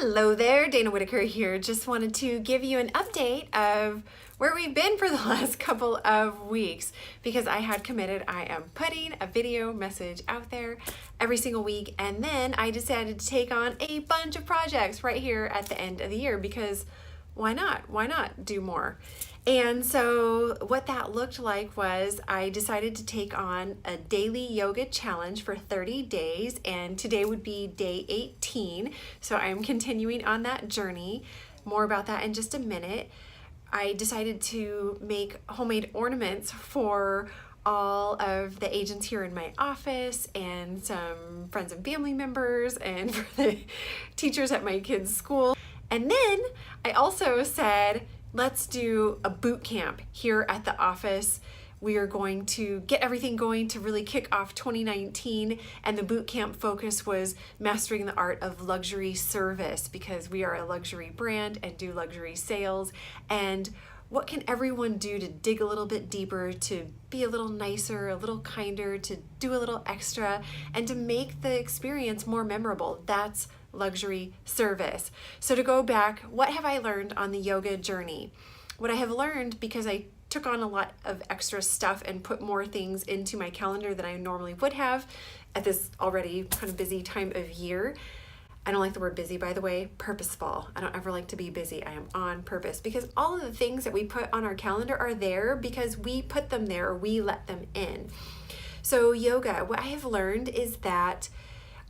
Hello there, Dana Whittaker here. Just wanted to give you an update of where we've been for the last couple of weeks because I had committed I am putting a video message out there every single week, and then I decided to take on a bunch of projects right here at the end of the year because why not? Why not do more? And so what that looked like was I decided to take on a daily yoga challenge for 30 days, and today would be day 18. So I'm continuing on that journey. More about that in just a minute. I decided to make homemade ornaments for all of the agents here in my office and some friends and family members and for the teachers at my kids' school. And then I also said, let's do a boot camp here at the office. We are going to get everything going to really kick off 2019, and the boot camp focus was mastering the art of luxury service because we are a luxury brand and do luxury sales. And what can everyone do to dig a little bit deeper, to be a little nicer, a little kinder, to do a little extra, and to make the experience more memorable? That's luxury service. So to go back, what have I learned on the yoga journey? What I have learned, because I took on a lot of extra stuff and put more things into my calendar than I normally would have at this already kind of busy time of year. I don't like the word busy, by the way. Purposeful. I don't ever like to be busy. I am on purpose because all of the things that we put on our calendar are there because we put them there or we let them in. So yoga, what I have learned is that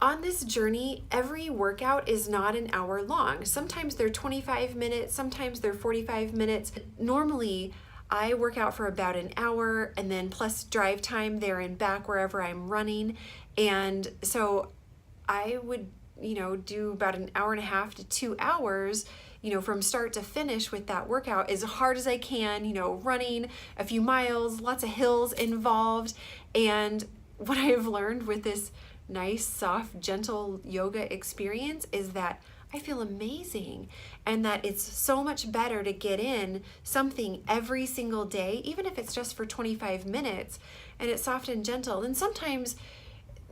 on this journey, every workout is not an hour long. Sometimes they're 25 minutes, sometimes they're 45 minutes. Normally, I work out for about an hour and then plus drive time there and back wherever I'm running. And so I would, do about an hour and a half to 2 hours, from start to finish with that workout as hard as I can, running a few miles, lots of hills involved. And what I have learned with this nice, soft, gentle yoga experience is that I feel amazing, and that it's so much better to get in something every single day, even if it's just for 25 minutes, and it's soft and gentle. And sometimes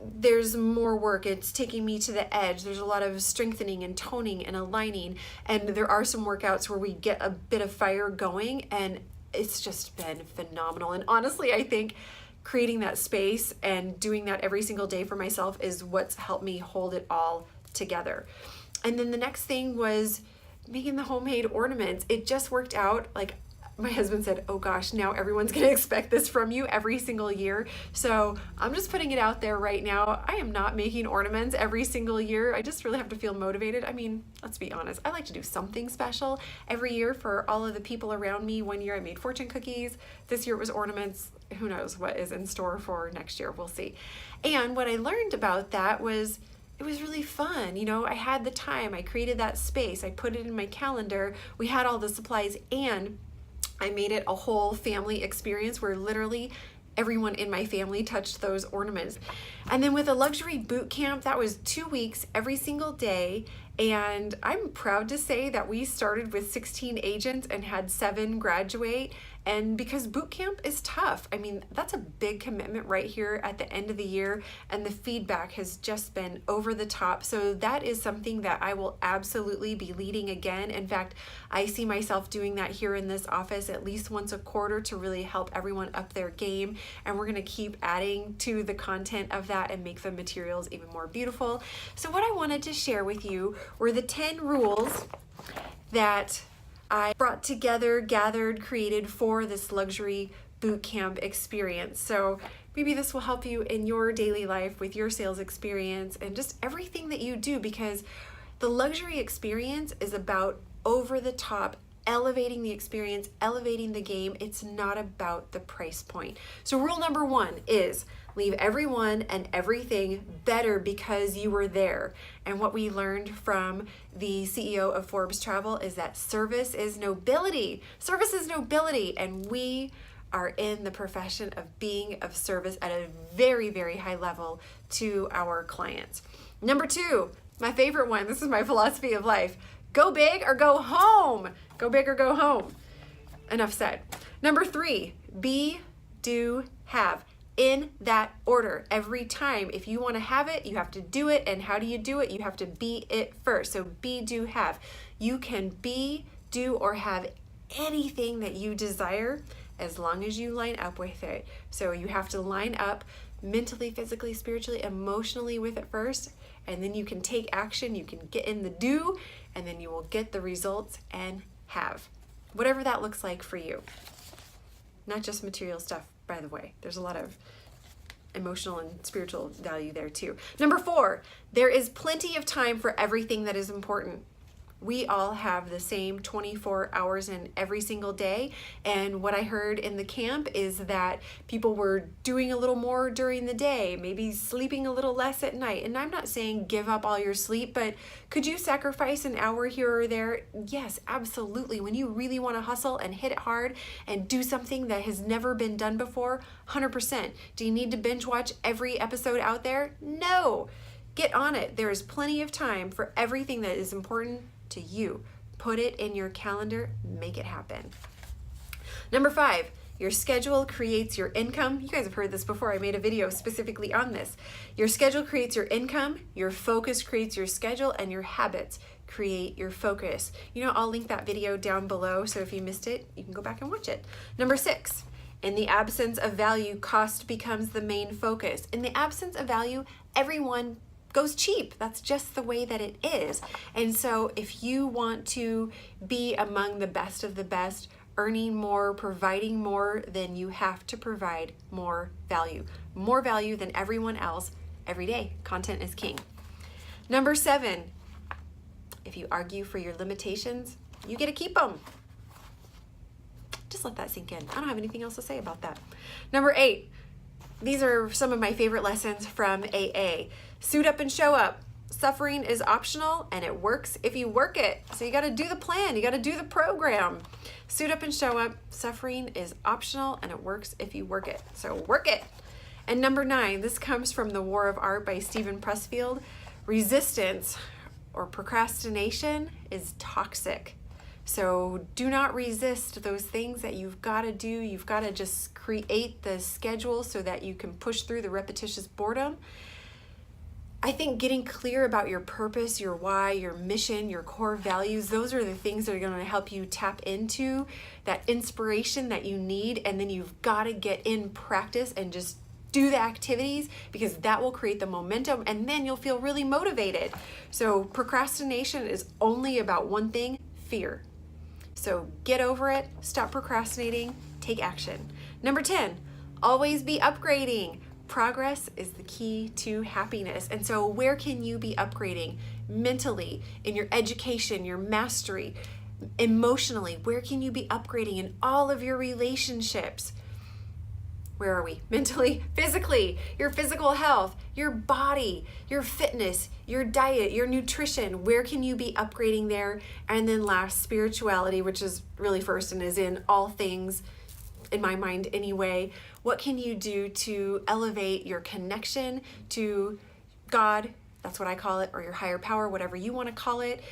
there's more work. It's taking me to the edge. There's a lot of strengthening and toning and aligning, and there are some workouts where we get a bit of fire going, and it's just been phenomenal. And honestly, I think creating that space and doing that every single day for myself is what's helped me hold it all together. And then the next thing was making the homemade ornaments. It just worked out. Like my husband said, oh gosh, now everyone's gonna expect this from you every single year. So I'm just putting it out there right now. I am not making ornaments every single year. I just really have to feel motivated. I mean, let's be honest. I like to do something special every year for all of the people around me. One year I made fortune cookies. This year it was ornaments. Who knows what is in store for next year? We'll see. And what I learned about that was it was really fun. I had the time. I created that space. I put it in my calendar. We had all the supplies, and I made it a whole family experience where literally everyone in my family touched those ornaments. And then with a luxury boot camp, that was 2 weeks every single day. And I'm proud to say that we started with 16 agents and had 7 graduate. And because boot camp is tough, I mean, that's a big commitment right here at the end of the year, and the feedback has just been over the top. So that is something that I will absolutely be leading again. In fact, I see myself doing that here in this office at least once a quarter to really help everyone up their game. And we're gonna keep adding to the content of that and make the materials even more beautiful. So what I wanted to share with you were the 10 rules that I brought together, gathered, created for this luxury boot camp experience. So maybe this will help you in your daily life with your sales experience and just everything that you do, because the luxury experience is about over the top, elevating the experience, elevating the game. It's not about the price point. So rule number 1 is leave everyone and everything better because you were there. And what we learned from the CEO of Forbes Travel is that service is nobility. Service is nobility, and we are in the profession of being of service at a very, very high level to our clients. Number 2, my favorite one, this is my philosophy of life. Go big or go home. Go big or go home. Enough said. Number 3, be, do, have. in that order every time. If you want to have it, you have to do it. And how do you do it? You have to be it first. So be, do, have. You can be, do, or have anything that you desire as long as you line up with it. So you have to line up mentally, physically, spiritually, emotionally with it first, and then you can take action, you can get in the do, and then you will get the results and have. Whatever that looks like for you. Not just material stuff, by the way. There's a lot of emotional and spiritual value there too. Number 4, there is plenty of time for everything that is important. We all have the same 24 hours in every single day. And what I heard in the camp is that people were doing a little more during the day, maybe sleeping a little less at night. And I'm not saying give up all your sleep, but could you sacrifice an hour here or there? Yes, absolutely. When you really want to hustle and hit it hard and do something that has never been done before, 100%. Do you need to binge watch every episode out there? No. Get on it. There is plenty of time for everything that is important to you. Put it in your calendar, make it happen. Number 5, your schedule creates your income. You guys have heard this before. I made a video specifically on this. Your schedule creates your income, your focus creates your schedule, and your habits create your focus. You know, I'll link that video down below, so if you missed it, you can go back and watch it. Number 6, in the absence of value, cost becomes the main focus. In the absence of value, everyone goes cheap. That's just the way that it is. And so if you want to be among the best of the best, earning more, providing more, then you have to provide more value than everyone else every day. Content is king. Number 7, if you argue for your limitations, you get to keep them. Just let that sink in. I don't have anything else to say about that. Number 8, these are some of my favorite lessons from AA. Suit up and show up. Suffering is optional and it works if you work it. So you got to do the plan. You got to do the program. Suit up and show up. Suffering is optional and it works if you work it. So work it. And number 9, this comes from The War of Art by Stephen Pressfield. Resistance or procrastination is toxic. So do not resist those things that you've got to do. You've got to just create the schedule so that you can push through the repetitious boredom. I think getting clear about your purpose, your why, your mission, your core values, those are the things that are going to help you tap into that inspiration that you need. And then you've got to get in practice and just do the activities, because that will create the momentum and then you'll feel really motivated. So procrastination is only about one thing, fear. So get over it, stop procrastinating, take action. Number 10, always be upgrading. Progress is the key to happiness. And so where can you be upgrading? Mentally, in your education, your mastery, emotionally, where can you be upgrading in all of your relationships? Where are we? Mentally, physically, your physical health, your body, your fitness, your diet, your nutrition. Where can you be upgrading there? And then last, spirituality, which is really first and is in all things, in my mind anyway. What can you do to elevate your connection to God? That's what I call it, or your higher power, whatever you want to call it.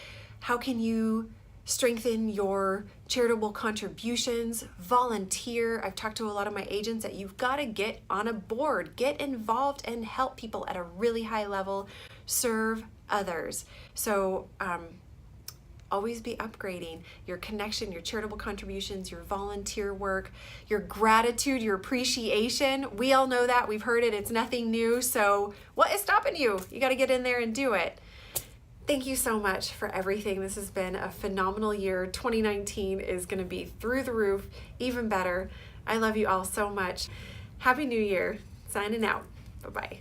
How can you strengthen your charitable contributions, volunteer? I've talked to a lot of my agents that you've got to get on a board, get involved and help people at a really high level, serve others. So always be upgrading your connection, your charitable contributions, your volunteer work, your gratitude, your appreciation. We all know that. We've heard it. It's nothing new. So what is stopping you? You got to get in there and do it. Thank you so much for everything. This has been a phenomenal year. 2019 is going to be through the roof, even better. I love you all so much. Happy New Year. Signing out. Bye-bye.